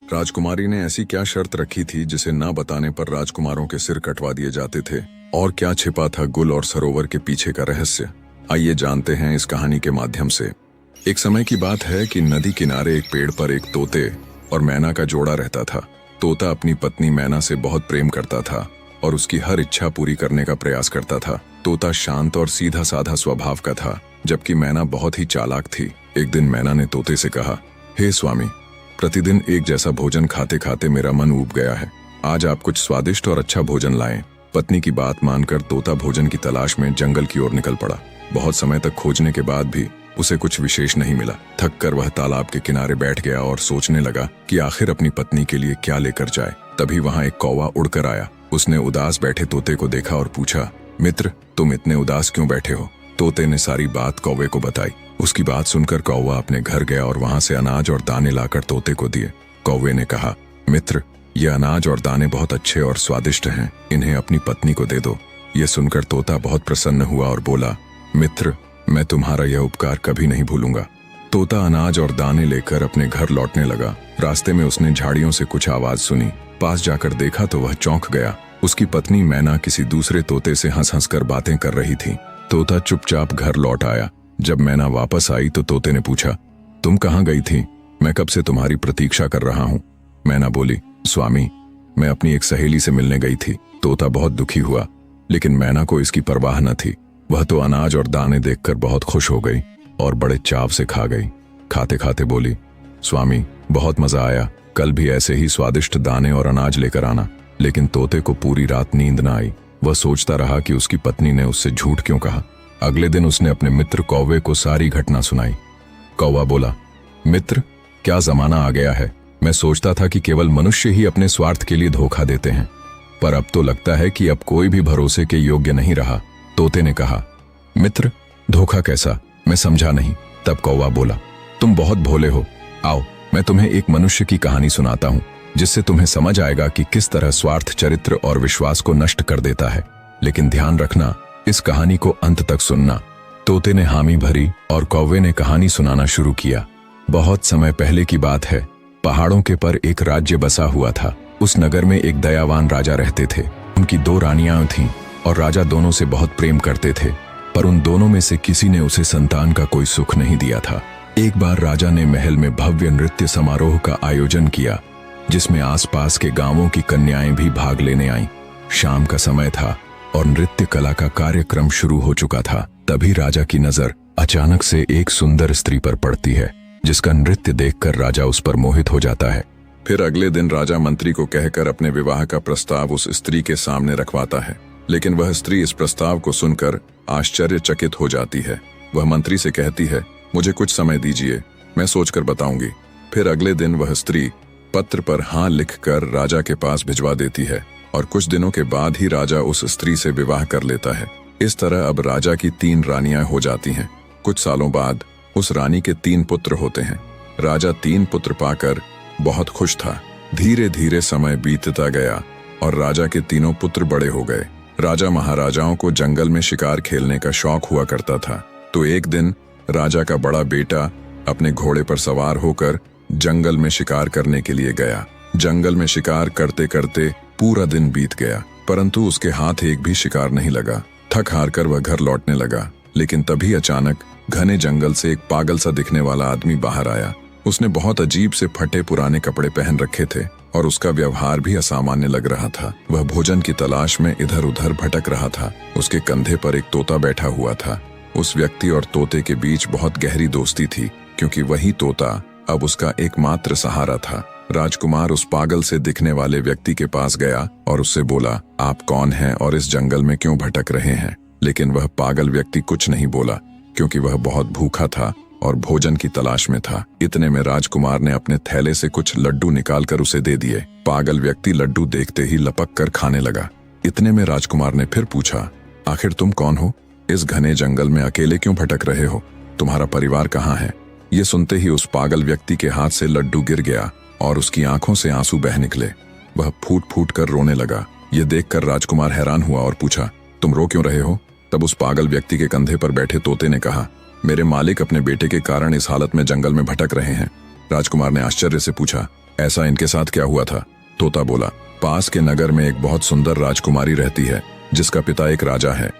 राजकुमारी ने ऐसी क्या शर्त रखी थी जिसे ना बताने पर राजकुमारों के सिर कटवा दिए जाते थे, और क्या छिपा था गुल और सरोवर के पीछे का रहस्य? आइए जानते हैं इस कहानी के माध्यम से। एक समय की बात है कि नदी किनारे एक पेड़ पर एक तोते और मैना का जोड़ा रहता था। तोता अपनी पत्नी मैना से बहुत प्रेम करता था और उसकी हर इच्छा पूरी करने का प्रयास करता था। तोता शांत और सीधा साधा स्वभाव का था, जबकि मैना बहुत ही चालाक थी। एक दिन मैना ने तोते से कहा, हे स्वामी, प्रतिदिन एक जैसा भोजन खाते खाते मेरा मन ऊब गया है। आज आप कुछ स्वादिष्ट और अच्छा भोजन लाएं। पत्नी की बात मानकर तोता भोजन की तलाश में जंगल की ओर निकल पड़ा। बहुत समय तक खोजने के बाद भी उसे कुछ विशेष नहीं मिला। थक कर वह तालाब के किनारे बैठ गया और सोचने लगा कि आखिर अपनी पत्नी के लिए क्या लेकर जाए। तभी वहां एक कौवा उड़कर आया। उसने उदास बैठे तोते को देखा और पूछा, मित्र, तुम इतने उदास क्यों बैठे हो? तोते ने सारी बात कौवे को बताई। उसकी बात सुनकर कौवा अपने घर गया और वहां से अनाज और दाने लाकर तोते को दिए। कौवे ने कहा, मित्र, ये अनाज और दाने बहुत अच्छे और स्वादिष्ट हैं, इन्हें अपनी पत्नी को दे दो। ये सुनकर तोता बहुत प्रसन्न हुआ और बोला, मित्र, मैं तुम्हारा यह उपकार कभी नहीं भूलूंगा। तोता अनाज और दाने लेकर अपने घर लौटने लगा। रास्ते में उसने झाड़ियों से कुछ आवाज सुनी। पास जाकर देखा तो वह चौंक गया। उसकी पत्नी मैना किसी दूसरे तोते से हंस हंस कर बातें कर रही थी। तोता चुपचाप घर लौट आया। जब मैना वापस आई तो तोते ने पूछा, तुम कहाँ गई थी? मैं कब से तुम्हारी प्रतीक्षा कर रहा हूँ। मैना बोली, स्वामी, मैं अपनी एक सहेली से मिलने गई थी। तोता बहुत दुखी हुआ, लेकिन मैना को इसकी परवाह न थी। वह तो अनाज और दाने देखकर बहुत खुश हो गई और बड़े चाव से खा गई। खाते खाते बोली, स्वामी, बहुत मजा आया। कल भी ऐसे ही स्वादिष्ट दाने और अनाज लेकर आना। लेकिन तोते को पूरी रात नींद न आई। वह सोचता रहा कि उसकी पत्नी ने उससे झूठ क्यों कहा। अगले दिन उसने अपने मित्र कौवे को सारी घटना सुनाई। कौवा बोला, मित्र, क्या जमाना आ गया है। मैं सोचता था कि केवल मनुष्य ही अपने स्वार्थ के लिए धोखा देते हैं, पर अब तो लगता है कि अब कोई भी भरोसे के योग्य नहीं रहा। तोते ने कहा, मित्र, धोखा कैसा? मैं समझा नहीं। तब कौवा बोला, तुम बहुत भोले हो। आओ, मैं तुम्हें एक मनुष्य की कहानी सुनाता हूँ, जिससे तुम्हें समझ आएगा कि किस तरह स्वार्थ चरित्र और विश्वास को नष्ट कर देता है। लेकिन ध्यान रखना, इस कहानी को अंत तक सुनना। तोते ने हामी भरी और कौवे ने कहानी सुनाना शुरू किया। बहुत समय पहले की बात है। पहाड़ों के पर एक राज्य बसा हुआ था। उस नगर में एक दयावान राजा रहते थे। उनकी 2 रानियां थीं और राजा दोनों से बहुत प्रेम करते थे, पर उन दोनों में से किसी ने उसे संतान का कोई सुख नहीं दिया था। एक बार राजा ने महल में भव्य नृत्य समारोह का आयोजन किया, जिसमें आसपास के गांवों की कन्याएं भी भाग लेने आईं। शाम का समय था और नृत्य कला का कार्यक्रम शुरू हो चुका था। तभी राजा की नजर अचानक से एक सुंदर स्त्री पर पड़ती है, जिसका नृत्य देखकर राजा उस पर मोहित हो जाता है। फिर अगले दिन राजा मंत्री को कहकर अपने विवाह का प्रस्ताव उस स्त्री के सामने रखवाता है। लेकिन वह स्त्री इस प्रस्ताव को सुनकर आश्चर्यचकित हो जाती है। वह मंत्री से कहती है, मुझे कुछ समय दीजिए, मैं सोचकर बताऊंगी। फिर अगले दिन वह स्त्री पत्र पर हाँ लिखकर राजा के पास भिजवा देती है और कुछ दिनों के बाद ही राजा उस स्त्री से विवाह कर लेता है। इस तरह अब राजा की 3 रानियां हो जाती हैं। कुछ सालों बाद उस रानी के 3 पुत्र होते हैं। राजा 3 पुत्र पाकर बहुत खुश था। धीरे धीरे समय बीतता गया और राजा के तीनों पुत्र बड़े हो गए। राजा महाराजाओं को जंगल में शिकार खेलने का शौक हुआ करता था। तो एक दिन राजा का बड़ा बेटा अपने घोड़े पर सवार होकर जंगल में शिकार करने के लिए गया। जंगल में शिकार करते करते पूरा दिन बीत गया, परंतु उसके हाथ एक भी शिकार नहीं लगा। थक हार कर वह घर लौटने लगा। लेकिन तभी अचानक घने जंगल से एक पागल सा दिखने वाला आदमी बाहर आया। उसने बहुत अजीब से फटे पुराने कपड़े पहन रखे थे और उसका व्यवहार भी असामान्य लग रहा था। वह भोजन की तलाश में इधर उधर भटक रहा था। उसके कंधे पर एक तोता बैठा हुआ था। उस व्यक्ति और तोते के बीच बहुत गहरी दोस्ती थी, क्योंकि वही तोता अब उसका एकमात्र सहारा था। राजकुमार उस पागल से दिखने वाले व्यक्ति के पास गया और उससे बोला, आप कौन हैं और इस जंगल में क्यों भटक रहे हैं? लेकिन वह पागल व्यक्ति कुछ नहीं बोला, क्योंकि वह बहुत भूखा था और भोजन की तलाश में था। इतने में राजकुमार ने अपने थैले से कुछ लड्डू निकालकर उसे दे दिए। पागल व्यक्ति लड्डू देखते ही लपक कर खाने लगा। इतने में राजकुमार ने फिर पूछा, आखिर तुम कौन हो? इस घने जंगल में अकेले क्यों भटक रहे हो? तुम्हारा परिवार कहाँ है? ये सुनते ही उस पागल व्यक्ति के हाथ से लड्डू गिर गया और उसकी आंखों से आंसू बह निकले। वह फूट फूट कर रोने लगा। ये देखकर राजकुमार हैरान हुआ और पूछा, तुम रो क्यों रहे हो? तब उस पागल व्यक्ति के कंधे पर बैठे तोते ने कहा, मेरे मालिक अपने बेटे के कारण इस हालत में जंगल में भटक रहे हैं। राजकुमार ने आश्चर्य से पूछा, ऐसा इनके साथ क्या हुआ था? तोता बोला, पास के नगर में एक बहुत सुंदर राजकुमारी रहती है जिसका पिता एक राजा है।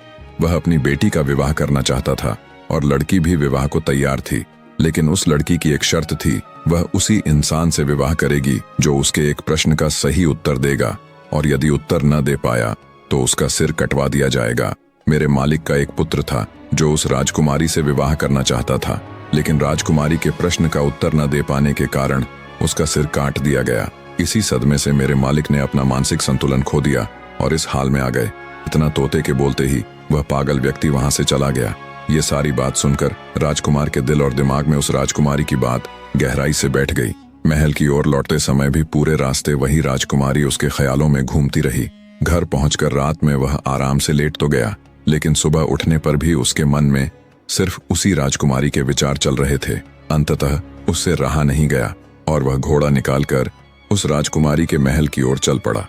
वह अपनी बेटी का विवाह करना चाहता था और लड़की भी विवाह को तैयार थी, लेकिन उस लड़की की एक शर्त थी, वह उसी इंसान से विवाह करेगी जो उसके एक प्रश्न का सही उत्तर देगा, और यदि उत्तर न दे पाया तो उसका सिर कटवा दिया जाएगा। मेरे मालिक का एक पुत्र था जो उस राजकुमारी से विवाह करना चाहता था, लेकिन राजकुमारी के प्रश्न का उत्तर न दे पाने के कारण उसका सिर काट दिया गया। इसी सदमे से मेरे मालिक ने अपना मानसिक संतुलन खो दिया और इस हाल में आ गए। इतना तोते के बोलते ही वह पागल व्यक्ति वहां से चला गया। ये सारी बात सुनकर राजकुमार के दिल और दिमाग में उस राजकुमारी की बात गहराई से बैठ गई। महल की ओर लौटते समय भी पूरे रास्ते वही राजकुमारी उसके ख्यालों में घूमती रही। घर पहुंचकर रात में वह आराम से लेट तो गया, लेकिन सुबह उठने पर भी उसके मन में सिर्फ उसी राजकुमारी के विचार चल रहे थे। अंततः उससे रहा नहीं गया और वह घोड़ा निकालकर उस राजकुमारी के महल की ओर चल पड़ा।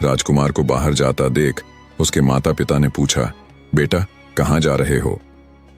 राजकुमार को बाहर जाता देख उसके माता पिता ने पूछा, बेटा कहाँ जा रहे हो?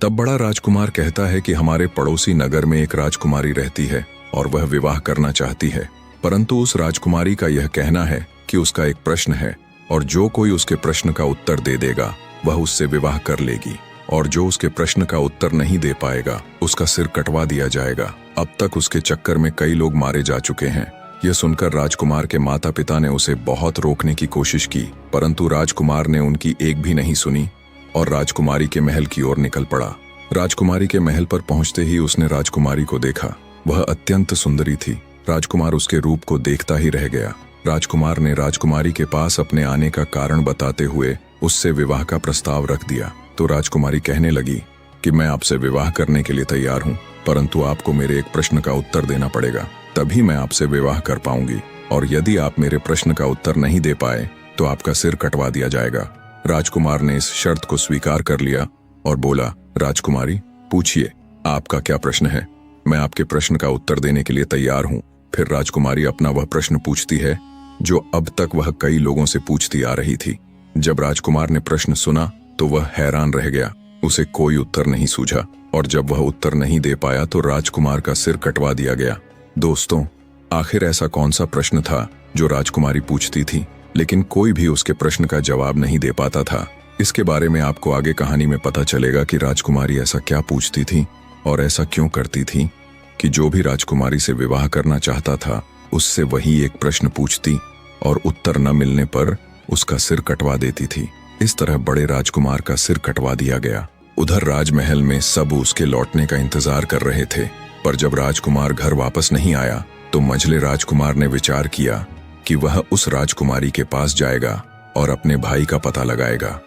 तब बड़ा राजकुमार कहता है कि हमारे पड़ोसी नगर में एक राजकुमारी रहती है और वह विवाह करना चाहती है, परंतु उस राजकुमारी का यह कहना है कि उसका एक प्रश्न है और जो कोई उसके प्रश्न का उत्तर दे देगा वह उससे विवाह कर लेगी, और जो उसके प्रश्न का उत्तर नहीं दे पाएगा उसका सिर कटवा दिया जाएगा। अब तक उसके चक्कर में कई लोग मारे जा चुके हैं। यह सुनकर राजकुमार के माता पिता ने उसे बहुत रोकने की कोशिश की, परंतु राजकुमार ने उनकी एक भी नहीं सुनी और राजकुमारी के महल की ओर निकल पड़ा। राजकुमारी के महल पर पहुंचते ही उसने राजकुमारी को देखा। वह अत्यंत सुंदरी थी। राजकुमार उसके रूप को देखता ही रह गया। राजकुमार ने राजकुमारी के पास अपने आने का कारण बताते हुए उससे विवाह का प्रस्ताव रख दिया। तो राजकुमारी कहने लगी कि मैं आपसे विवाह करने के लिए तैयार हूँ, परंतु आपको मेरे एक प्रश्न का उत्तर देना पड़ेगा, तभी मैं आपसे विवाह कर पाऊंगी, और यदि आप मेरे प्रश्न का उत्तर नहीं दे पाए तो आपका सिर कटवा दिया जाएगा। राजकुमार ने इस शर्त को स्वीकार कर लिया और बोला, राजकुमारी पूछिए, आपका क्या प्रश्न है? मैं आपके प्रश्न का उत्तर देने के लिए तैयार हूँ। फिर राजकुमारी अपना वह प्रश्न पूछती है जो अब तक वह कई लोगों से पूछती आ रही थी। जब राजकुमार ने प्रश्न सुना तो वह हैरान रह गया। उसे कोई उत्तर नहीं सूझा, और जब वह उत्तर नहीं दे पाया तो राजकुमार का सिर कटवा दिया गया। दोस्तों, आखिर ऐसा कौन सा प्रश्न था जो राजकुमारी पूछती थी, लेकिन कोई भी उसके प्रश्न का जवाब नहीं दे पाता था? इसके बारे में आपको आगे कहानी में पता चलेगा कि राजकुमारी ऐसा क्या पूछती थी और ऐसा क्यों करती थी कि जो भी राजकुमारी से विवाह करना चाहता था उससे वही एक प्रश्न पूछती और उत्तर न मिलने पर उसका सिर कटवा देती थी। इस तरह बड़े राजकुमार का सिर कटवा दिया गया। उधर राजमहल में सब उसके लौटने का इंतजार कर रहे थे, पर जब राजकुमार घर वापस नहीं आया तो मंझले राजकुमार ने विचार किया कि वह उस राजकुमारी के पास जाएगा और अपने भाई का पता लगाएगा।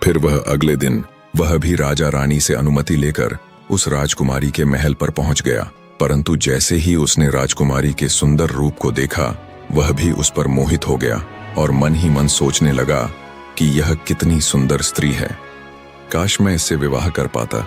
फिर वह अगले दिन वह भी राजा रानी से अनुमति लेकर उस राजकुमारी के महल पर पहुंच गया, परंतु जैसे ही उसने राजकुमारी के सुंदर रूप को देखा वह भी उस पर मोहित हो गया और मन ही मन सोचने लगा कि यह कितनी सुंदर स्त्री है, काश मैं इससे विवाह कर पाता।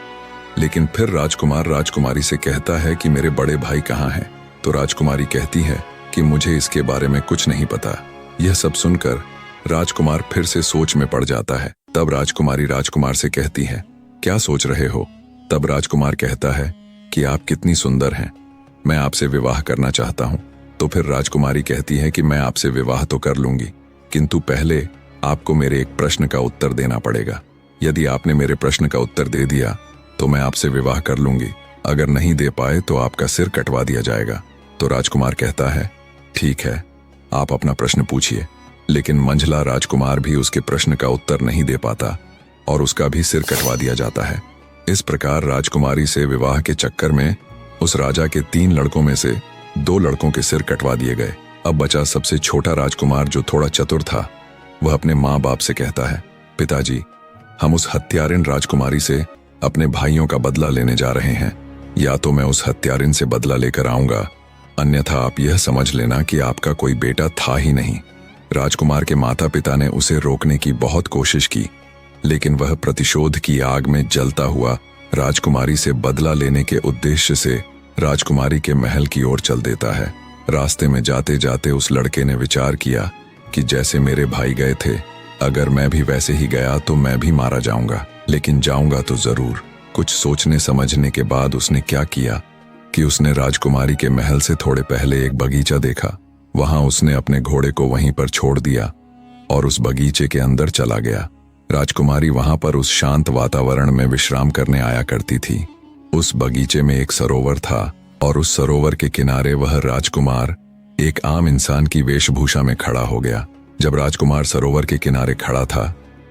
लेकिन फिर राजकुमार राजकुमारी से कहता है कि मेरे बड़े भाई कहाँ हैं? तो राजकुमारी कहती है कि मुझे इसके बारे में कुछ नहीं पता। यह सब सुनकर राजकुमार फिर से सोच में पड़ जाता है। तब राजकुमारी राजकुमार से कहती है, क्या सोच रहे हो? तब राजकुमार कहता है कि आप कितनी सुंदर हैं, मैं आपसे विवाह करना चाहता हूँ। तो फिर राजकुमारी कहती है कि मैं आपसे विवाह तो कर लूंगी, किंतु पहले आपको मेरे एक प्रश्न का उत्तर देना पड़ेगा। यदि आपने मेरे प्रश्न का उत्तर दे दिया तो मैं आपसे विवाह कर लूंगी, अगर नहीं दे पाए तो आपका सिर कटवा दिया जाएगा। तो राजकुमार कहता है, ठीक है, आप अपना प्रश्न पूछिए। लेकिन मंझला राजकुमार भी उसके प्रश्न का उत्तर नहीं दे पाता और उसका भी सिर कटवा दिया जाता है। इस प्रकार राजकुमारी से विवाह के चक्कर में उस राजा के 3 लड़कों में से 2 लड़कों के सिर कटवा दिए गए। अब बचा सबसे छोटा राजकुमार जो थोड़ा चतुर था। वह अपने माँ बाप से कहता है, पिताजी, हम उस हत्यारिन राजकुमारी से अपने भाइयों का बदला लेने जा रहे हैं। या तो मैं उस हत्यारिन से बदला लेकर आऊंगा, अन्यथा आप यह समझ लेना कि आपका कोई बेटा था ही नहीं। राजकुमार के माता पिता ने उसे रोकने की बहुत कोशिश की, लेकिन वह प्रतिशोध की आग में जलता हुआ राजकुमारी से बदला लेने के उद्देश्य से राजकुमारी के महल की ओर चल देता है। रास्ते में जाते जाते उस लड़के ने विचार किया कि जैसे मेरे भाई गए थे, अगर मैं भी वैसे ही गया तो मैं भी मारा जाऊंगा, लेकिन जाऊंगा तो जरूर। कुछ सोचने समझने के बाद उसने क्या किया, कि उसने राजकुमारी के महल से थोड़े पहले एक बगीचा देखा। वहां उसने अपने घोड़े को वहीं पर छोड़ दिया और उस बगीचे के अंदर चला गया। राजकुमारी वहां पर उस शांत वातावरण में विश्राम करने आया करती थी। उस बगीचे में एक सरोवर था और उस सरोवर के किनारे वह राजकुमार एक आम इंसान की वेशभूषा में खड़ा हो गया। जब राजकुमार सरोवर के किनारे खड़ा था,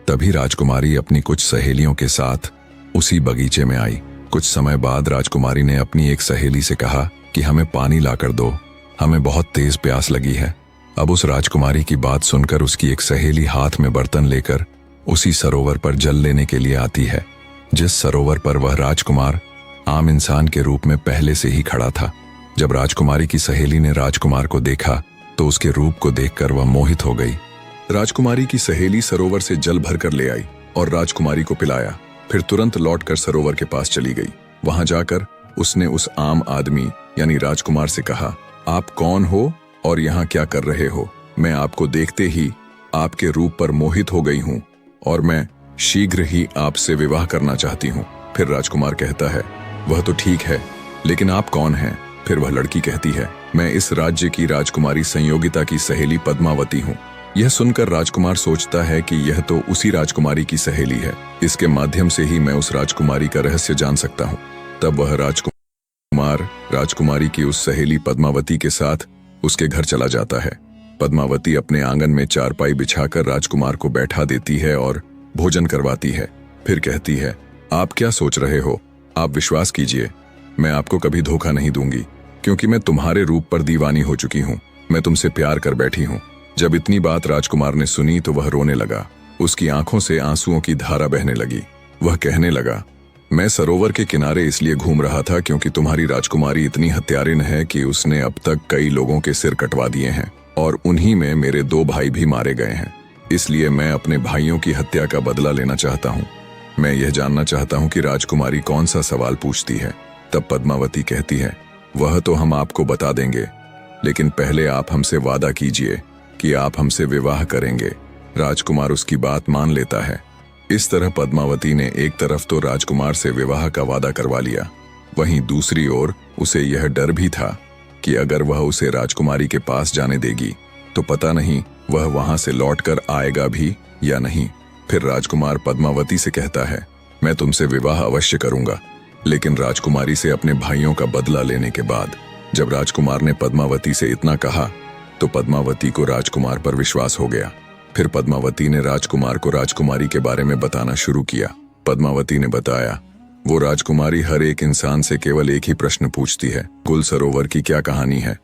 तभी राजकुमारी अपनी कुछ सहेलियों के साथ उसी बगीचे में आई। कुछ समय बाद राजकुमारी ने अपनी एक सहेली से कहा कि हमें पानी लाकर दो, हमें बहुत तेज प्यास लगी है। अब उस राजकुमारी की बात सुनकर उसकी एक सहेली हाथ में बर्तन लेकर उसी सरोवर पर जल लेने के लिए आती है, जिस सरोवर पर वह राजकुमार आम इंसान के रूप में पहले से ही खड़ा था। जब राजकुमारी की सहेली ने राजकुमार को देखा तो उसके रूप को देखकर वह मोहित हो गई। राजकुमारी की सहेली सरोवर से जल भरकर ले आई और राजकुमारी को पिलाया, फिर तुरंत लौटकर सरोवर के पास चली गई। वहां जाकर उसने उस आम आदमी यानी राजकुमार से कहा, आप कौन हो और यहाँ क्या कर रहे हो? मैं आपको देखते ही आपके रूप पर मोहित हो गई हूँ और मैं शीघ्र ही आपसे विवाह करना चाहती हूँ। फिर राजकुमार कहता है, वह तो ठीक है, लेकिन आप कौन हैं? फिर वह लड़की कहती है, मैं इस राज्य की राजकुमारी संयोगिता की सहेली पद्मावती हूँ। यह सुनकर राजकुमार सोचता है कि यह तो उसी राजकुमारी की सहेली है, इसके माध्यम से ही मैं उस राजकुमारी का रहस्य जान सकता हूँ। तब वह राजकुमार राजकुमारी की उस सहेली पद्मावती के साथ उसके घर चला जाता है। पद्मावती अपने आंगन में चारपाई बिछाकर राजकुमार को बैठा देती है और भोजन करवाती है। फिर कहती है, आप क्या सोच रहे हो? आप विश्वास कीजिए, मैं आपको कभी धोखा नहीं दूंगी, क्योंकि मैं तुम्हारे रूप पर दीवानी हो चुकी हूँ। मैं तुमसे प्यार कर बैठी हूँ। जब इतनी बात राजकुमार ने सुनी तो वह रोने लगा। उसकी आंखों से आंसुओं की धारा बहने लगी। वह कहने लगा, मैं सरोवर के किनारे इसलिए घूम रहा था क्योंकि तुम्हारी राजकुमारी इतनी हत्यारिन है कि उसने अब तक कई लोगों के सिर कटवा दिए हैं और उन्हीं में मेरे 2 भाई भी मारे गए हैं। इसलिए मैं अपने भाइयों की हत्या का बदला लेना चाहता हूँ। मैं यह जानना चाहता हूँ कि राजकुमारी कौन सा सवाल पूछती है। तब पद्मावती कहती है, वह तो हम आपको बता देंगे, लेकिन पहले आप हमसे वादा कीजिए कि आप हमसे विवाह करेंगे। राजकुमार उसकी बात मान लेता है। इस तरह पद्मावती ने एक तरफ तो राजकुमार से विवाह का वादा करवा लिया, वहीं दूसरी ओर उसे यह डर भी था कि अगर वह उसे राजकुमारी के पास जाने देगी तो पता नहीं वह वहां से लौटकर आएगा भी या नहीं। फिर राजकुमार पद्मावती से कहता है, मैं तुमसे विवाह अवश्य करूंगा, लेकिन राजकुमारी से अपने भाइयों का बदला लेने के बाद। जब राजकुमार ने पद्मावती से इतना कहा तो पद्मावती को राजकुमार पर विश्वास हो गया। फिर पद्मावती ने राजकुमार को राजकुमारी के बारे में बताना शुरू किया। पद्मावती ने बताया, वो राजकुमारी हर एक इंसान से केवल एक ही प्रश्न पूछती है, गुल सरोवर की क्या कहानी है?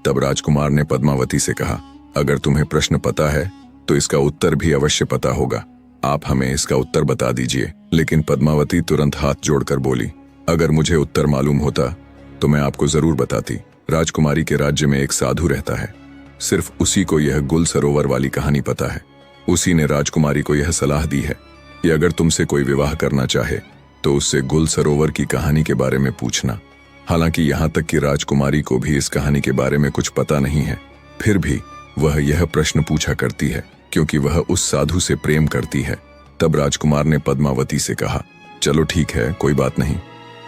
तब राजकुमार ने पद्मावती से कहा, अगर तुम्हें प्रश्न पता है तो इसका उत्तर भी अवश्य पता होगा, आप हमें इसका उत्तर बता दीजिए। लेकिन पद्मावती तुरंत हाथ जोड़कर बोली, अगर मुझे उत्तर मालूम होता तो मैं आपको जरूर बताती। राजकुमारी के राज्य में एक साधु रहता है, सिर्फ उसी को यह गुल सरोवर वाली कहानी पता है। उसी ने राजकुमारी को यह सलाह दी है कि अगर तुमसे कोई विवाह करना चाहे तो उससे गुल सरोवर की कहानी के बारे में पूछना। हालांकि यहाँ तक कि राजकुमारी को भी इस कहानी के बारे में कुछ पता नहीं है, फिर भी वह यह प्रश्न पूछा करती है क्योंकि वह उस साधु से प्रेम करती है। तब राजकुमार ने पद्मावती से कहा, चलो ठीक है, कोई बात नहीं,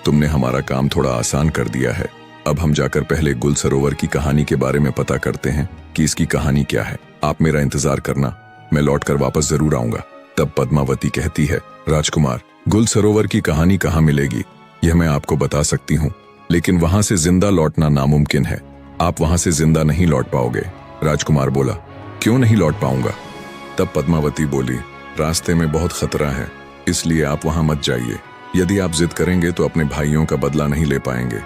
तुमने हमारा काम थोड़ा आसान कर दिया है। अब हम जाकर पहले गुल सरोवर की कहानी के बारे में पता करते हैं कि इसकी कहानी क्या है। आप मेरा इंतजार करना, मैं लौटकर वापस जरूर आऊंगा। तब पद्मावती कहती है, राजकुमार, गुल सरोवर की कहानी कहाँ मिलेगी? यह मैं आपको बता सकती हूँ, लेकिन वहां से जिंदा लौटना नामुमकिन है। आप वहां से जिंदा नहीं लौट पाओगे। राजकुमार बोला, क्यों नहीं लौट पाऊंगा? तब पद्मावती बोली, रास्ते में बहुत खतरा है, इसलिए आप वहां मत जाइए। यदि आप जिद करेंगे तो अपने भाइयों का बदला नहीं ले पाएंगे।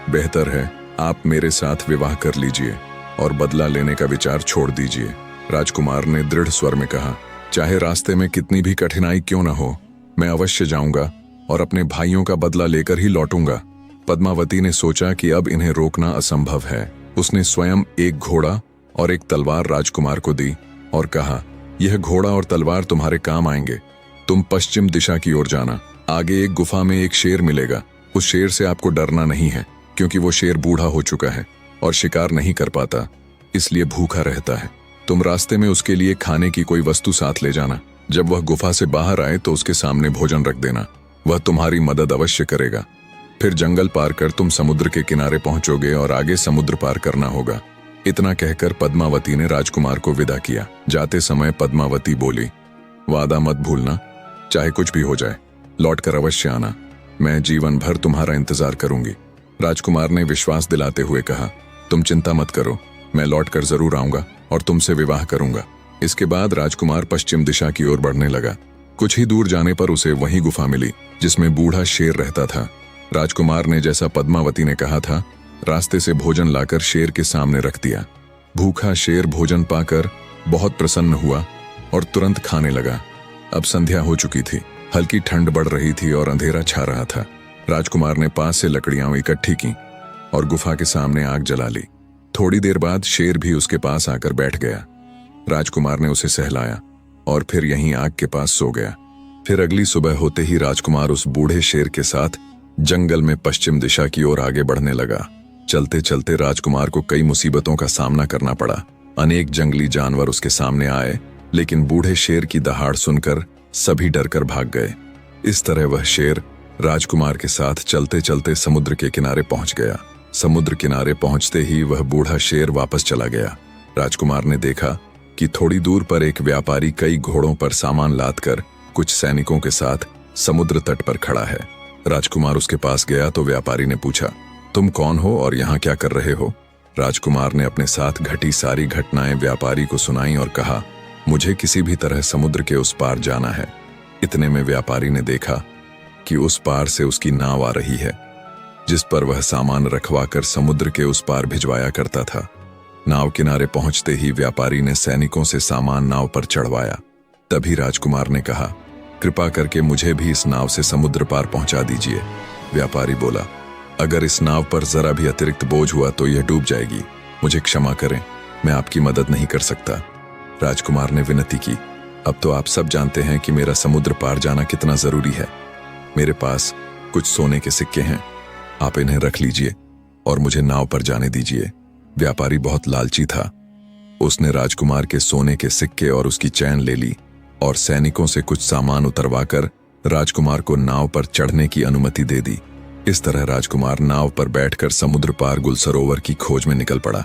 बेहतर है आप मेरे साथ विवाह कर लीजिए और बदला लेने का विचार छोड़ दीजिए। राजकुमार ने दृढ़ स्वर में कहा, चाहे रास्ते में कितनी भी कठिनाई क्यों न हो, मैं अवश्य जाऊंगा और अपने भाइयों का बदला लेकर ही लौटूंगा। पद्मावती ने सोचा कि अब इन्हें रोकना असंभव है। उसने स्वयं एक घोड़ा और एक तलवार राजकुमार को दी और कहा, यह घोड़ा और तलवार तुम्हारे काम आएंगे। तुम पश्चिम दिशा की ओर जाना, आगे एक गुफा में एक शेर मिलेगा। उस शेर से आपको डरना नहीं है, क्योंकि वो शेर बूढ़ा हो चुका है और शिकार नहीं कर पाता, इसलिए भूखा रहता है। तुम रास्ते में उसके लिए खाने की कोई वस्तु साथ ले जाना। जब वह गुफा से बाहर आए तो उसके सामने भोजन रख देना, वह तुम्हारी मदद अवश्य करेगा। फिर जंगल पार कर तुम समुद्र के किनारे पहुंचोगे और आगे समुद्र पार करना होगा। इतना कहकर पद्मावती ने राजकुमार को विदा किया। जाते समय पद्मावती बोली, वादा मत भूलना, चाहे कुछ भी हो जाए लौटकर अवश्य आना, मैं जीवन भर तुम्हारा इंतजार करूंगी। राजकुमार ने विश्वास दिलाते हुए कहा, तुम चिंता मत करो, मैं लौटकर जरूर आऊंगा और तुमसे विवाह करूंगा। इसके बाद राजकुमार पश्चिम दिशा की ओर बढ़ने लगा। कुछ ही दूर जाने पर उसे वही गुफा मिली जिसमें बूढ़ा शेर रहता था। राजकुमार ने जैसा पद्मावती ने कहा था, रास्ते से भोजन लाकर शेर के सामने रख दिया। भूखा शेर भोजन पाकर बहुत प्रसन्न हुआ और तुरंत खाने लगा। अब संध्या हो चुकी थी, हल्की ठंड बढ़ रही थी और अंधेरा छा रहा था। राजकुमार ने पास से लकड़ियां इकट्ठी की और गुफा के सामने आग जला ली। थोड़ी देर बाद शेर भी उसके पास आकर बैठ गया। राजकुमार ने उसे सहलाया और फिर यहीं आग के पास सो गया। फिर अगली सुबह होते ही राजकुमार उस बूढ़े शेर के साथ जंगल में पश्चिम दिशा की ओर आगे बढ़ने लगा। चलते चलते राजकुमार को कई मुसीबतों का सामना करना पड़ा। अनेक जंगली जानवर उसके सामने आए, लेकिन बूढ़े शेर की दहाड़ सुनकर सभी डरकर भाग गए। इस तरह वह शेर राजकुमार के साथ चलते चलते समुद्र के किनारे पहुंच गया। समुद्र किनारे पहुंचते ही वह बूढ़ा शेर वापस चला गया। राजकुमार ने देखा कि थोड़ी दूर पर एक व्यापारी कई घोड़ों पर सामान लादकर कुछ सैनिकों के साथ समुद्र तट पर खड़ा है। राजकुमार उसके पास गया तो व्यापारी ने पूछा, तुम कौन हो और यहाँ क्या कर रहे हो? राजकुमार ने अपने साथ घटी सारी घटनाएं व्यापारी को सुनाई और कहा, मुझे किसी भी तरह समुद्र के उस पार जाना है। इतने में व्यापारी ने देखा कि उस पार से उसकी नाव आ रही है, जिस पर वह सामान रखवा कर समुद्र के उस पार भिजवाया करता था। नाव किनारे पहुंचते ही व्यापारी ने सैनिकों से सामान नाव पर चढ़वाया। तभी राजकुमार ने कहा, कृपा करके मुझे भी इस नाव से समुद्र पार पहुंचा दीजिए। व्यापारी बोला, अगर इस नाव पर जरा भी अतिरिक्त बोझ हुआ तो यह डूब जाएगी, मुझे क्षमा करें, मैं आपकी मदद नहीं कर सकता। राजकुमार ने विनती की, अब तो आप सब जानते हैं कि मेरा समुद्र पार जाना कितना जरूरी है। मेरे पास कुछ सोने के सिक्के हैं, आप इन्हें रख लीजिए और मुझे नाव पर जाने दीजिए। व्यापारी बहुत लालची था। उसने राजकुमार के सोने के सिक्के और उसकी चैन ले ली और सैनिकों से कुछ सामान उतरवाकर राजकुमार को नाव पर चढ़ने की अनुमति दे दी। इस तरह राजकुमार नाव पर बैठकर समुद्र पार गुलसरोवर की खोज में निकल पड़ा।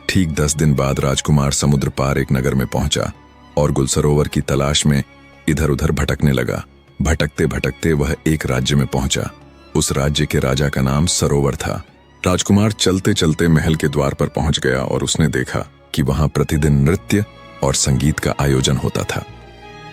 ठीक 10 दिन बाद राजकुमार समुद्र पार एक नगर में पहुंचा और गुलसरोवर की तलाश में इधर उधर भटकने लगा। भटकते भटकते वह एक राज्य में पहुंचा। उस राज्य के राजा का नाम सरोवर था। राजकुमार चलते चलते महल के द्वार पर पहुंच गया और उसने देखा कि वहां प्रतिदिन नृत्य और संगीत का आयोजन होता था।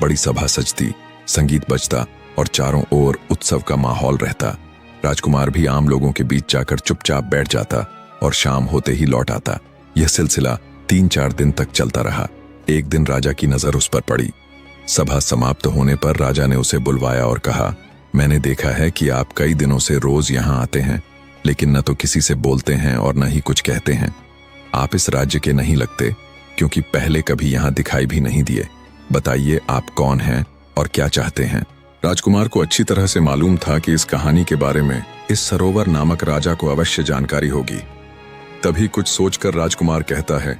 बड़ी सभा सजती, संगीत बजता और चारों ओर उत्सव का माहौल रहता। राजकुमार भी आम लोगों के बीच जाकर चुपचाप बैठ जाता और शाम होते ही लौट आता। यह सिलसिला 3-4 दिन तक चलता रहा। एक दिन राजा की नजर उस पर पड़ी। सभा समाप्त होने पर राजा ने उसे बुलवाया और कहा, मैंने देखा है कि आप कई दिनों से रोज यहाँ आते हैं, लेकिन न तो किसी से बोलते हैं और न ही कुछ कहते हैं। आप इस राज्य के नहीं लगते, क्योंकि पहले कभी यहाँ दिखाई भी नहीं दिए। बताइए आप कौन हैं और क्या चाहते हैं? राजकुमार को अच्छी तरह से मालूम था कि इस कहानी के बारे में इस सरोवर नामक राजा को अवश्य जानकारी होगी। तभी कुछ सोचकर राजकुमार कहता है,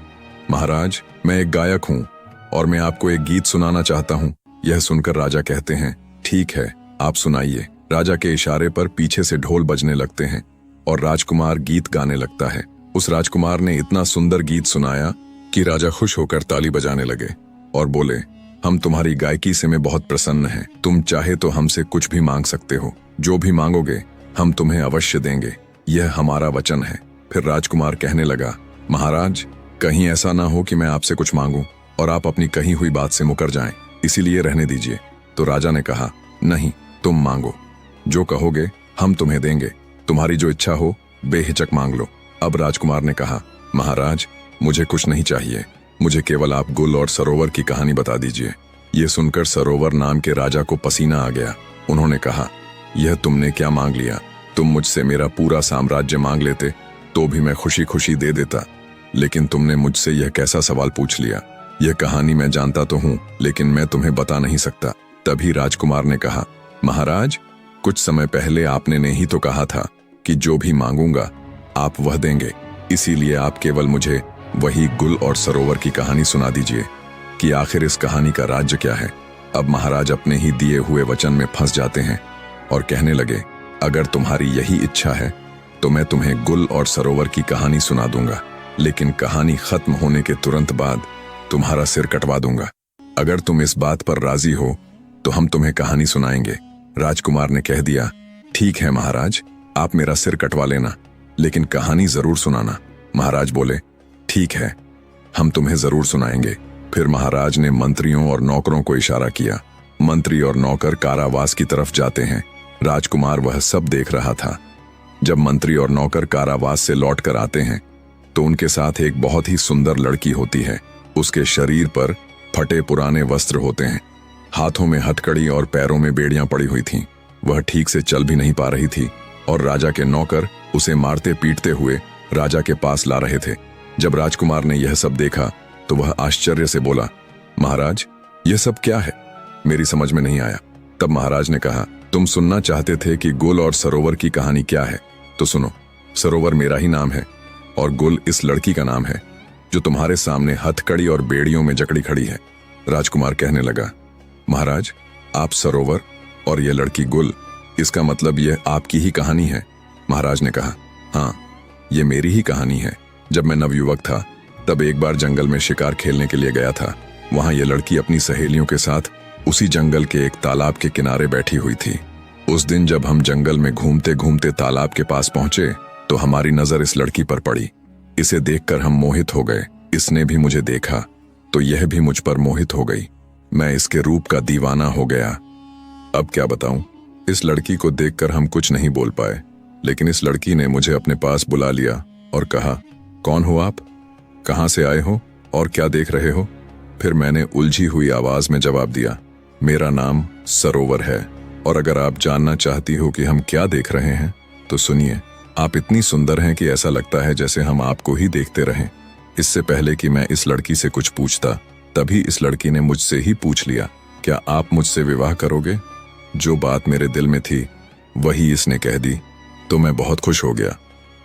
महाराज, मैं एक गायक हूँ और मैं आपको एक गीत सुनाना चाहता हूँ। यह सुनकर राजा कहते हैं, ठीक है, आप सुनाइए। राजा के इशारे पर पीछे से ढोल बजने लगते हैं और राजकुमार गीत गाने लगता है। उस राजकुमार ने इतना सुंदर गीत सुनाया कि राजा खुश होकर ताली बजाने लगे और बोले, हम तुम्हारी गायकी से में बहुत प्रसन्न हैं। तुम चाहे तो हमसे कुछ भी मांग सकते हो, जो भी मांगोगे हम तुम्हें अवश्य देंगे, यह हमारा वचन है। फिर राजकुमार कहने लगा, महाराज, कहीं ऐसा ना हो कि मैं आपसे कुछ मांगूं और आप अपनी कही हुई बात से मुकर जाएं, इसीलिए रहने दीजिए। तो राजा ने कहा, नहीं, तुम मांगो, जो कहोगे हम तुम्हें देंगे, तुम्हारी जो इच्छा हो बेहिचक मांग लो। अब राजकुमार ने कहा, महाराज, मुझे कुछ नहीं चाहिए, मुझे केवल आप गुल और सरोवर की कहानी बता दीजिए। यह सुनकर सरोवर नाम के राजा को पसीना आ गया। उन्होंने कहा, यह तुमने क्या मांग लिया? तुम मुझसे मेरा पूरा साम्राज्य मांग लेते तो भी मैं खुशी खुशी दे देता, लेकिन तुमने मुझसे यह कैसा सवाल पूछ लिया? यह कहानी मैं जानता तो हूँ, लेकिन मैं तुम्हें बता नहीं सकता। तभी राजकुमार ने कहा, महाराज, कुछ समय पहले आपने ने ही तो कहा था कि जो भी मांगूंगा आप वह देंगे, इसीलिए आप केवल मुझे वही गुल और सरोवर की कहानी सुना दीजिए कि आखिर इस कहानी का राज्य क्या है। अब महाराज अपने ही दिए हुए वचन में फंस जाते हैं और कहने लगे, अगर तुम्हारी यही इच्छा है तो मैं तुम्हें गुल और सरोवर की कहानी सुना दूंगा, लेकिन कहानी खत्म होने के तुरंत बाद तुम्हारा सिर कटवा दूंगा। अगर तुम इस बात पर राजी हो तो हम तुम्हें कहानी सुनाएंगे। राजकुमार ने कह दिया, ठीक है महाराज, आप मेरा सिर कटवा लेना, लेकिन कहानी जरूर सुनाना। महाराज बोले, ठीक है, हम तुम्हें जरूर सुनाएंगे। फिर महाराज ने मंत्रियों और नौकरों को इशारा किया। मंत्री और नौकर कारावास की तरफ जाते हैं। राजकुमार वह सब देख रहा था। जब मंत्री और नौकर कारावास से लौट कर आते हैं तो उनके साथ एक बहुत ही सुंदर लड़की होती है। उसके शरीर पर फटे पुराने वस्त्र होते हैं, हाथों में हथकड़ी और पैरों में बेड़ियां पड़ी हुई थीं। वह ठीक से चल भी नहीं पा रही थी और राजा के नौकर उसे मारते पीटते हुए राजा के पास ला रहे थे। जब राजकुमार ने यह सब देखा तो वह आश्चर्य से बोला, महाराज, यह सब क्या है? मेरी समझ में नहीं आया। तब महाराज ने कहा, तुम सुनना चाहते थे कि गुल और सरोवर की कहानी क्या है, तो सुनो। सरोवर मेरा ही नाम है और गुल इस लड़की का नाम है जो तुम्हारे सामने हथकड़ी और बेड़ियों में जकड़ी खड़ी है। राजकुमार कहने लगा, महाराज, आप सरोवर और यह लड़की गुल, इसका मतलब यह आपकी ही कहानी है? महाराज ने कहा, हाँ, ये मेरी ही कहानी है। जब मैं नवयुवक था तब एक बार जंगल में शिकार खेलने के लिए गया था। वहां यह लड़की अपनी सहेलियों के साथ उसी जंगल के एक तालाब के किनारे बैठी हुई थी। उस दिन जब हम जंगल में घूमते घूमते तालाब के पास पहुंचे तो हमारी नजर इस लड़की पर पड़ी। इसे देखकर हम मोहित हो गए। इसने भी मुझे देखा तो यह भी मुझ पर मोहित हो गई। मैं इसके रूप का दीवाना हो गया। अब क्या बताऊं, इस लड़की को देखकर हम कुछ नहीं बोल पाए, लेकिन इस लड़की ने मुझे अपने पास बुला लिया और कहा, कौन हो आप, कहां से आए हो और क्या देख रहे हो? फिर मैंने उलझी हुई आवाज में जवाब दिया, मेरा नाम सरोवर है और अगर आप जानना चाहती हो कि हम क्या देख रहे हैं तो सुनिए। आप इतनी सुंदर हैं कि ऐसा लगता है जैसे हम आपको ही देखते रहें। इससे पहले कि मैं इस लड़की से कुछ पूछता, तभी इस लड़की ने मुझसे ही पूछ लिया, क्या आप मुझसे विवाह करोगे? जो बात मेरे दिल में थी वही इसने कह दी तो मैं बहुत खुश हो गया।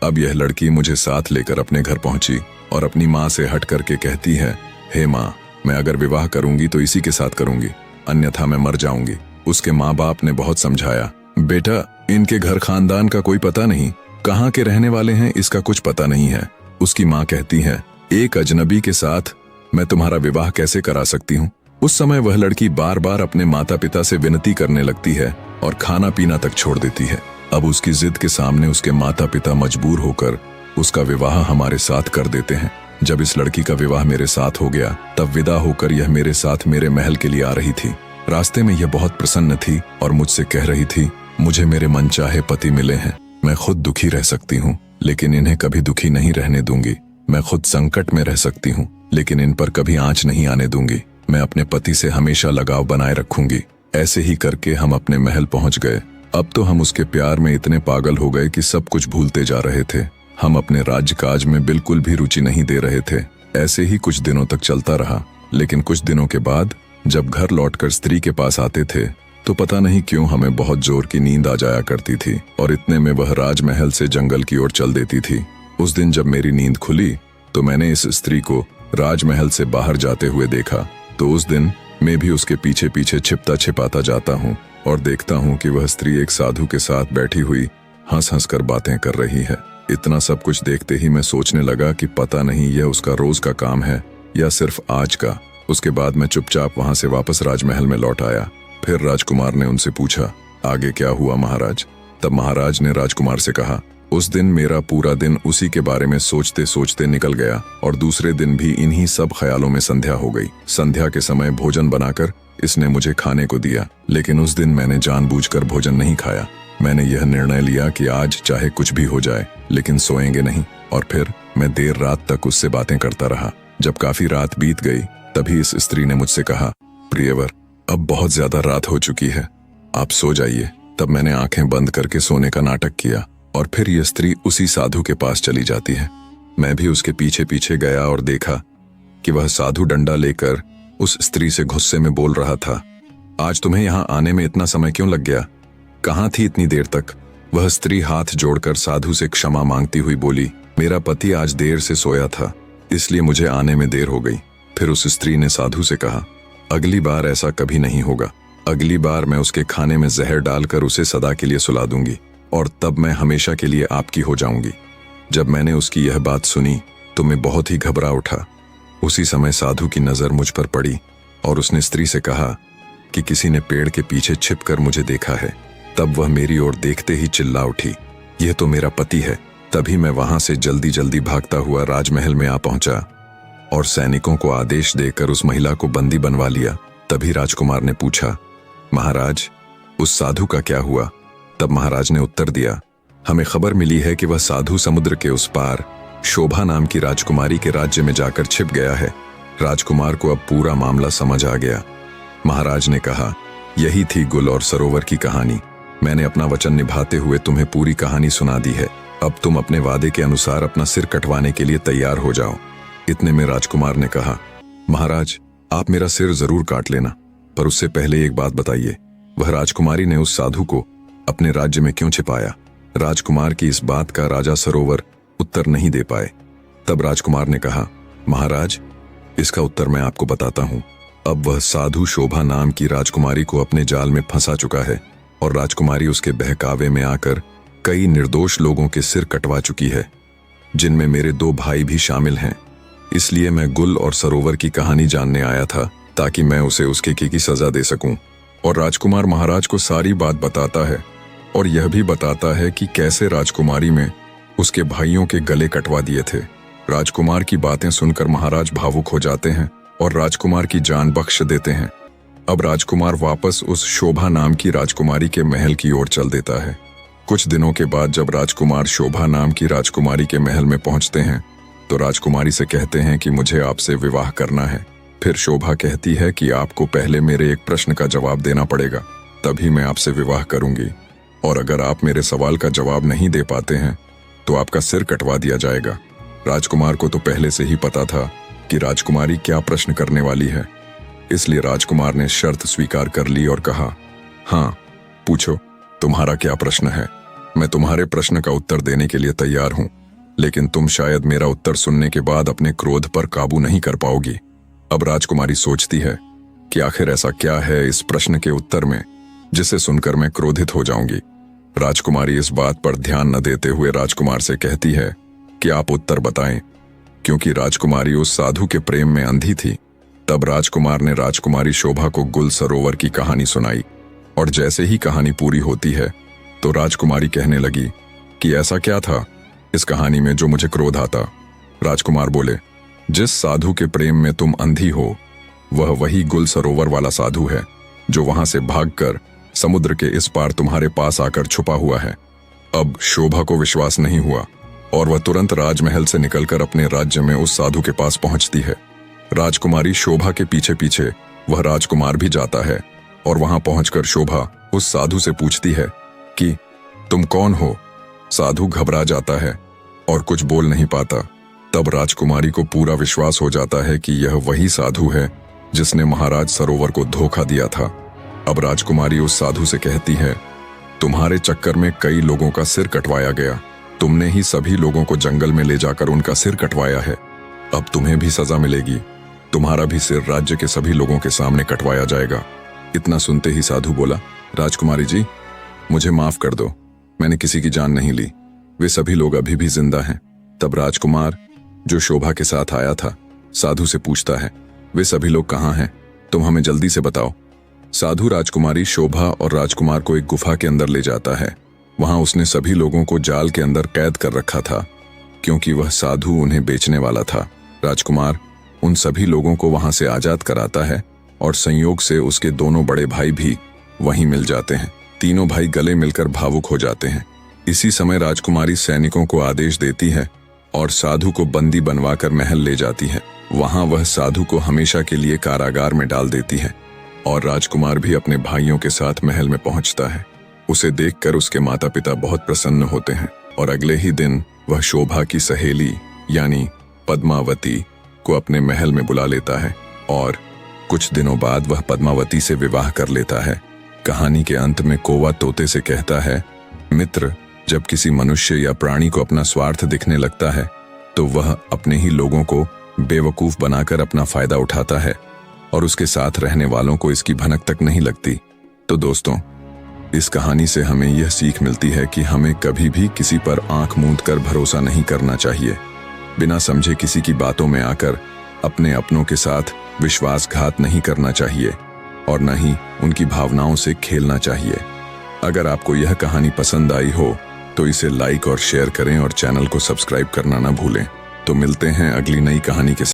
अब यह लड़की मुझे साथ लेकर अपने घर पहुंची और अपनी माँ से हट करके कहती है, हे माँ, मैं अगर विवाह करूंगी तो इसी के साथ करूंगी, अन्यथा मैं मर जाऊंगी। उसके माँ बाप ने बहुत समझाया, बेटा, इनके घर खानदान का कोई पता नहीं, कहाँ के रहने वाले हैं इसका कुछ पता नहीं है। उसकी माँ कहती है, एक अजनबी के साथ मैं तुम्हारा विवाह कैसे करा सकती हूँ? उस समय वह लड़की बार बार अपने माता पिता से विनती करने लगती है और खाना पीना तक छोड़ देती है। अब उसकी जिद के सामने उसके माता पिता मजबूर होकर उसका विवाह हमारे साथ कर देते हैं। जब इस लड़की का विवाह मेरे साथ हो गया तब विदा होकर यह मेरे साथ मेरे महल के लिए आ रही थी। रास्ते में यह बहुत प्रसन्न थी और मुझसे कह रही थी, मुझे मेरे मनचाहे पति मिले हैं, मैं खुद दुखी रह सकती हूँ लेकिन इन्हें कभी दुखी नहीं रहने दूंगी। मैं खुद संकट में रह सकती हूँ लेकिन इन पर कभी आंच नहीं आने दूंगी। मैं अपने पति से हमेशा लगाव बनाए रखूंगी। ऐसे ही करके हम अपने महल पहुंच गए। अब तो हम उसके प्यार में इतने पागल हो गए कि सब कुछ भूलते जा रहे थे। हम अपने राज्यकाज में बिल्कुल भी रुचि नहीं दे रहे थे। ऐसे ही कुछ दिनों तक चलता रहा, लेकिन कुछ दिनों के बाद जब घर लौटकर स्त्री के पास आते थे तो पता नहीं क्यों हमें बहुत जोर की नींद आ जाया करती थी और इतने में वह राजमहल से जंगल की ओर चल देती थी। उस दिन जब मेरी नींद खुली तो मैंने इस स्त्री को राजमहल से बाहर जाते हुए देखा। तो उस दिन मैं भी उसके पीछे पीछे छिपता छिपाता जाता हूँ और देखता हूँ कि वह स्त्री एक साधु के साथ बैठी हुई हंस हंस कर बातें कर रही है। इतना सब कुछ देखते ही मैं सोचने लगा कि पता नहीं यह उसका रोज का काम है या सिर्फ आज का। उसके बाद मैं चुपचाप वहां से वापस राजमहल में लौट आया। फिर राजकुमार ने उनसे पूछा, आगे क्या हुआ महाराज? तब महाराज ने राजकुमार से कहा, उस दिन मेरा पूरा दिन उसी के बारे में सोचते सोचते निकल गया और दूसरे दिन भी इन्हीं सब ख्यालों में संध्या हो गई। संध्या के समय भोजन बनाकर इसने मुझे खाने को दिया, लेकिन उस दिन मैंने जानबूझकर भोजन नहीं खाया। मैंने यह निर्णय लिया कि आज चाहे कुछ भी हो जाए लेकिन सोएंगे नहीं, और फिर मैं देर रात तक उससे बातें करता रहा। जब काफी रात बीत गई तभी इस स्त्री ने मुझसे कहा, प्रियवर, अब बहुत ज्यादा रात हो चुकी है, आप सो जाइए। तब मैंने आंखें बंद करके सोने का नाटक किया और फिर यह स्त्री उसी साधु के पास चली जाती है। मैं भी उसके पीछे पीछे गया और देखा कि वह साधु डंडा लेकर उस स्त्री से गुस्से में बोल रहा था, आज तुम्हें यहाँ आने में इतना समय क्यों लग गया? कहाँ थी इतनी देर तक? वह स्त्री हाथ जोड़कर साधु से क्षमा मांगती हुई बोली, मेरा पति आज देर से सोया था इसलिए मुझे आने में देर हो गई। फिर उस स्त्री ने साधु से कहा, अगली बार ऐसा कभी नहीं होगा। अगली बार मैं उसके खाने में जहर डालकर उसे सदा के लिए सुला दूंगी। और तब मैं हमेशा के लिए आपकी हो जाऊंगी। जब मैंने उसकी यह बात सुनी तो मैं बहुत ही घबरा उठा। उसी समय साधु की नजर मुझ पर पड़ी और उसने स्त्री से कहा कि किसी ने पेड़ के पीछे छिपकर मुझे देखा है। तब वह मेरी ओर देखते ही चिल्ला उठी, यह तो मेरा पति है। तभी मैं वहां से जल्दी जल्दी भागता हुआ राजमहल में आ पहुंचा और सैनिकों को आदेश देकर उस महिला को बंदी बनवा लिया। तभी राजकुमार ने पूछा, महाराज, उस साधु का क्या हुआ? तब महाराज ने उत्तर दिया, हमें खबर मिली है कि वह साधु समुद्र के उस पार शोभा नाम की राजकुमारी के राज्य में जाकर छिप गया है। राजकुमार को अब पूरा मामला समझ आ गया। महाराज ने कहा, यही थी गुल और सरोवर की कहानी। मैंने अपना वचन निभाते हुए तुम्हें पूरी कहानी सुना दी है। अब तुम अपने वादे के अनुसार अपना सिर कटवाने के लिए तैयार हो जाओ। इतने में राजकुमार ने कहा, महाराज, आप मेरा सिर जरूर काट लेना, पर उससे पहले एक बात बताइए, वह राजकुमारी ने उस साधु को अपने राज्य में क्यों छिपाया? राजकुमार की इस बात का राजा सरोवर उत्तर नहीं दे पाए। तब राजकुमार ने कहा, महाराज, इसका उत्तर मैं आपको बताता हूँ। अब वह साधु शोभा नाम की राजकुमारी को अपने जाल में फंसा चुका है और राजकुमारी उसके बहकावे में आकर कई निर्दोष लोगों के सिर कटवा चुकी है, जिनमें मेरे 2 भाई भी शामिल हैं। इसलिए मैं गुल और सरोवर की कहानी जानने आया था ताकि मैं उसे उसके की सजा दे सकूं। और राजकुमार महाराज को सारी बात बताता है और यह भी बताता है कि कैसे राजकुमारी में उसके भाइयों के गले कटवा दिए थे। राजकुमार की बातें सुनकर महाराज भावुक हो जाते हैं और राजकुमार की जान बख्श देते हैं। अब राजकुमार वापस उस शोभा नाम की राजकुमारी के महल की ओर चल देता है। कुछ दिनों के बाद जब राजकुमार शोभा नाम की राजकुमारी के महल में पहुंचते हैं तो राजकुमारी से कहते हैं कि मुझे आपसे विवाह करना है। फिर शोभा कहती है कि आपको पहले मेरे एक प्रश्न का जवाब देना पड़ेगा, तभी मैं आपसे विवाह करूंगी, और अगर आप मेरे सवाल का जवाब नहीं दे पाते हैं तो आपका सिर कटवा दिया जाएगा। राजकुमार को तो पहले से ही पता था कि राजकुमारी क्या प्रश्न करने वाली है, इसलिए राजकुमार ने शर्त स्वीकार कर ली और कहा, हाँ, पूछो, तुम्हारा क्या प्रश्न है? मैं तुम्हारे प्रश्न का उत्तर देने के लिए तैयार हूं, लेकिन तुम शायद मेरा उत्तर सुनने के बाद अपने क्रोध पर काबू नहीं कर पाओगी। अब राजकुमारी सोचती है कि आखिर ऐसा क्या है इस प्रश्न के उत्तर में जिसे सुनकर मैं क्रोधित हो जाऊंगी। राजकुमारी इस बात पर ध्यान न देते हुए राजकुमार से कहती है कि आप उत्तर बताएं, क्योंकि राजकुमारी उस साधु के प्रेम में अंधी थी। तब राजकुमार ने राजकुमारी शोभा को गुल सरोवर की कहानी सुनाई और जैसे ही कहानी पूरी होती है तो राजकुमारी कहने लगी कि ऐसा क्या था इस कहानी में जो मुझे क्रोध आता? राजकुमार बोले, जिस साधु के प्रेम में तुम अंधी हो वह वही गुल सरोवर वाला साधु है जो वहां से भागकर समुद्र के इस पार तुम्हारे पास आकर छुपा हुआ है। अब शोभा को विश्वास नहीं हुआ और वह तुरंत राजमहल से निकलकर अपने राज्य में उस साधु के पास पहुंचती है। राजकुमारी शोभा के पीछे पीछे वह राजकुमार भी जाता है और वहां पहुंचकर शोभा उस साधु से पूछती है कि तुम कौन हो? साधु घबरा जाता है और कुछ बोल नहीं पाता। तब राजकुमारी को पूरा विश्वास हो जाता है कि यह वही साधु है जिसने महाराज सरोवर को धोखा दिया था। अब राजकुमारी उस साधु से कहती है, तुम्हारे चक्कर में कई लोगों का सिर कटवाया गया, तुमने ही सभी लोगों को जंगल में ले जाकर उनका सिर कटवाया है। अब तुम्हें भी सजा मिलेगी, तुम्हारा भी सिर राज्य के सभी लोगों के सामने कटवाया जाएगा। इतना सुनते ही साधु बोला, राजकुमारी जी, मुझे माफ कर दो, मैंने किसी की जान नहीं ली, वे सभी लोग अभी भी जिंदा हैं। तब राजकुमार जो शोभा के साथ आया था साधु से पूछता है, वे सभी लोग कहाँ हैं? तुम हमें जल्दी से बताओ। साधु राजकुमारी शोभा और राजकुमार को एक गुफा के अंदर ले जाता है। वहां उसने सभी लोगों को जाल के अंदर कैद कर रखा था क्योंकि वह साधु उन्हें बेचने वाला था। राजकुमार उन सभी लोगों को वहां से आजाद कराता है और संयोग से उसके दोनों बड़े भाई भी वहीं मिल जाते हैं। तीनों भाई गले मिलकर भावुक हो जाते हैं। इसी समय राजकुमारी सैनिकों को आदेश देती है और साधु को बंदी बनवाकर महल ले जाती है। वहां वह साधु को हमेशा के लिए कारागार में डाल देती है और राजकुमार भी अपने भाइयों के साथ महल में पहुंचता है। उसे देखकर उसके माता पिता बहुत प्रसन्न होते हैं और अगले ही दिन वह शोभा की सहेली यानी पद्मावती को अपने महल में बुला लेता है और कुछ दिनों बाद वह पद्मावती से विवाह कर लेता है। कहानी के अंत में कौवा तोते से कहता है, मित्र, जब किसी मनुष्य या प्राणी को अपना स्वार्थ दिखने लगता है तो वह अपने ही लोगों को बेवकूफ बनाकर अपना फायदा उठाता है और उसके साथ रहने वालों को इसकी भनक तक नहीं लगती। तो दोस्तों, इस कहानी से हमें यह सीख मिलती है कि हमें कभी भी किसी पर आंख मूंद कर भरोसा नहीं करना चाहिए। बिना समझे किसी की बातों में आकर अपने अपनों के साथ विश्वासघात नहीं करना चाहिए और न ही उनकी भावनाओं से खेलना चाहिए। अगर आपको यह कहानी पसंद आई हो तो इसे लाइक और शेयर करें और चैनल को सब्सक्राइब करना ना भूलें। तो मिलते हैं अगली नई कहानी के साथ।